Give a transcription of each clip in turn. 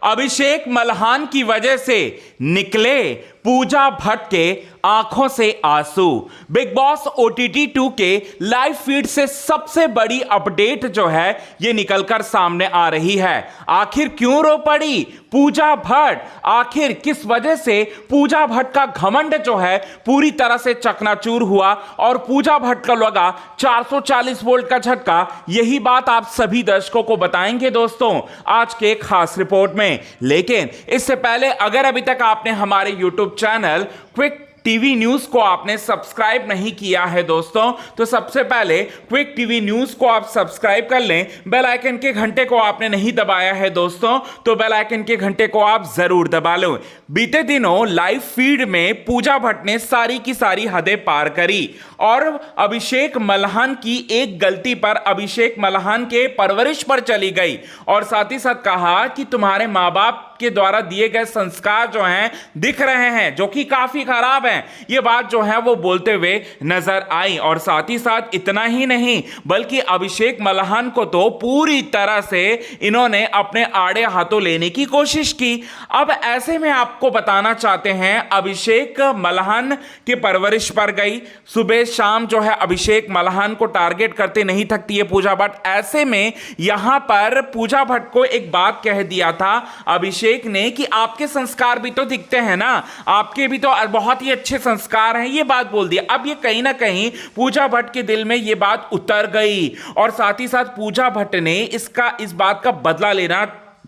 अभिषेक मल्हान की वजह से निकले पूजा भट्ट के आंखों से आंसू। बिग बॉस ओटीटी 2 के लाइव फीड से सबसे बड़ी अपडेट जो है ये निकलकर सामने आ रही है। आखिर क्यों रो पड़ी पूजा भट्ट? आखिर किस वजह से पूजा भट्ट का घमंड जो है पूरी तरह से चकनाचूर हुआ और पूजा भट्ट का लगा 440 वोल्ट का झटका? यही बात आप सभी दर्शकों को बताएंगे दोस्तों आज के खास रिपोर्ट में। लेकिन इससे पहले अगर अभी तक आपने हमारे YouTube channel quick TV news को आपने सब्सक्राइब नहीं किया है दोस्तों, तो सबसे पहले क्विक टीवी न्यूज को आप सब्सक्राइब कर लें। बेल आइकन के घंटे को आपने नहीं दबाया है दोस्तों, तो बेल आइकन के घंटे को आप जरूर दबा लो। बीते दिनों लाइव फीड में पूजा भट्ट ने सारी की सारी हदें पार करी और अभिषेक मल्हान की एक गलती पर अभिषेक मल्हान के परवरिश पर चली गई और साथ ही साथ कहा कि तुम्हारे माँ बाप के द्वारा दिए गए संस्कार जो हैं दिख रहे हैं, जो कि काफी खराब हैं। ये बात जो है वो बोलते हुए नजर आई। और साथ ही साथ इतना ही नहीं बल्कि अभिषेक मल्हान को तो पूरी तरह से इन्होंने अपने आड़े हाथों लेने की कोशिश की। अब ऐसे में आपको बताना चाहते हैं अभिषेक मल्हान के परवरिश पर गई। सुबह शाम जो है अभिषेक मल्हान को टारगेट करते नहीं थकती है पूजा भट्ट। ऐसे में यहां पर पूजा भट्ट को एक बात कह दिया था अभिषेक ने कि आपके संस्कार भी तो दिखते हैं ना, आपके भी तो बहुत ही अच्छे संस्कार हैं, ये बात बोल दिया। अब ये कहीं ना कहीं पूजा भट्ट के दिल में ये बात उतर गई और साथ ही साथ पूजा भट्ट ने इस बात का बदला लेना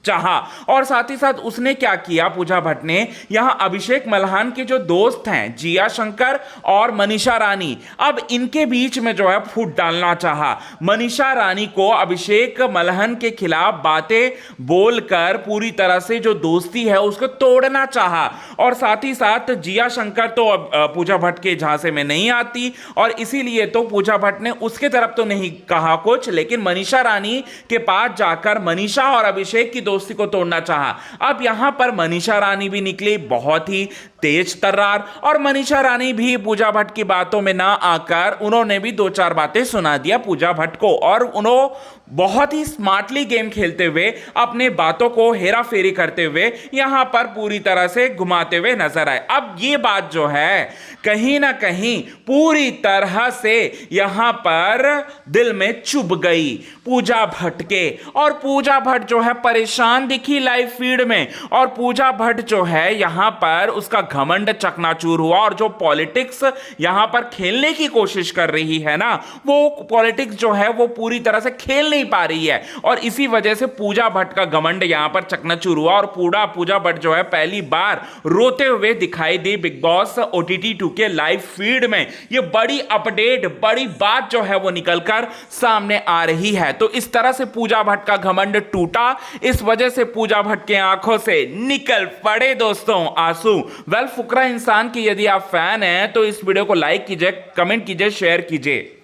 चाहा। और साथ ही साथ उसने क्या किया, पूजा भट्ट ने यहां अभिषेक मल्हान के जो दोस्त हैं जिया शंकर और मनीषा रानी, अब इनके बीच में जो है फूट डालना चाहा। मनीषा रानी को अभिषेक मल्हान के खिलाफ बातें बोलकर पूरी तरह से जो दोस्ती है उसको तोड़ना चाहा। और साथ ही साथ जिया शंकर तो पूजा भट्ट के झांसे में नहीं आती और इसीलिए तो पूजा भट्ट ने उसके तरफ तो नहीं कहा कुछ, लेकिन मनीषा रानी के पास जाकर मनीषा और अभिषेक की दोस्ती को तोड़ना चाहा। अब यहां पर मनीषा रानी भी निकली बहुत ही तेज तर्रार और मनीषा रानी भी पूजा भट्ट की बातों में ना आकर उन्होंने भी दो चार बातें सुना दिया पूजा भट्ट को और उन्होंने बहुत ही स्मार्टली गेम खेलते हुए अपने बातों को हेरा फेरी करते हुए यहां पर पूरी तरह से घुमाते हुए नजर आए। अब ये बात जो है कहीं ना कहीं पूरी तरह से यहां पर दिल में चुभ गई पूजा भट्ट के और पूजा भट्ट जो है परेशान दिखी लाइव फीड में और पूजा भट्ट जो है यहां पर उसका घमंड चकनाचूर हुआ और जो पॉलिटिक्स यहां पर खेलने की कोशिश कर रही है ना, वो पॉलिटिक्स जो है वो पूरी तरह से खेल नहीं पा रही है और इसी वजह से पूजा भट्ट का घमंड यहां पर चकनाचूर हुआ और पूजा भट्ट जो है पहली बार रोते हुए दिखाई दी बिग बॉस ओटीटी 2 के लाइव फीड में। ये बड़ी अपडेट, बड़ी बात जो है वो निकलकर सामने आ रही है। तो इस तरह से पूजा भट्ट का घमंड टूटा, इस वजह से पूजा भट्ट के आंखों से निकल पड़े दोस्तों आंसू। वेल फुकरा इंसान की यदि आप फैन हैं तो इस वीडियो को लाइक कीजिए, कमेंट कीजिए, शेयर कीजिए।